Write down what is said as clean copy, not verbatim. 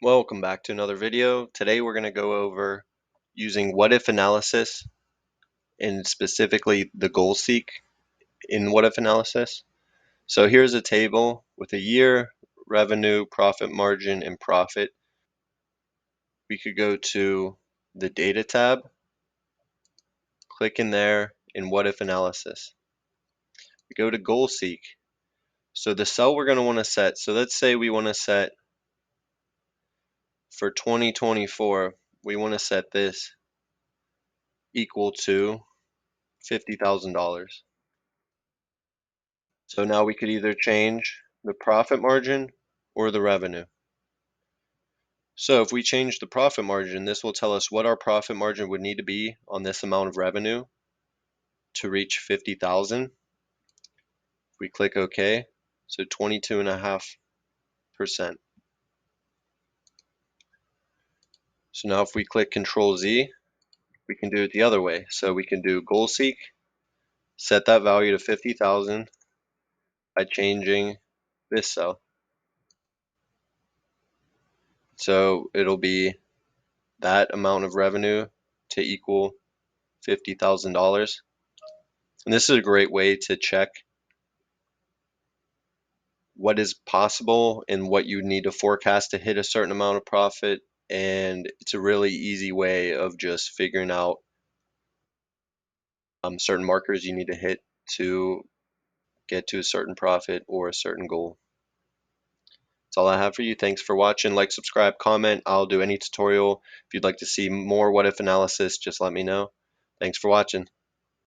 Welcome back to another video. Today we're going to go over using what if analysis and specifically the goal seek in what if analysis. So here's a table with a year, revenue, profit margin, and profit. We could go to the data tab, click in there in what if analysis. We go to goal seek. So the cell we're going to want to set, so let's say we want to set for 2024, we want to set this equal to $50,000. So now we could either change the profit margin or the revenue. So if we change the profit margin, this will tell us what our profit margin would need to be on this amount of revenue to reach 50,000. If we click OK, so 22.5%. So now if we click Control Z, we can do it the other way. So we can do goal seek, set that value to 50,000 by changing this cell. So it'll be that amount of revenue to equal $50,000. And this is a great way to check what is possible and what you need to forecast to hit a certain amount of profit. And it's a really easy way of just figuring out certain markers you need to hit to get to a certain profit or a certain goal. That's all I have for you. Thanks for watching. Like, subscribe, comment. I'll do any tutorial. If you'd like to see more what if analysis, just let me know. Thanks for watching.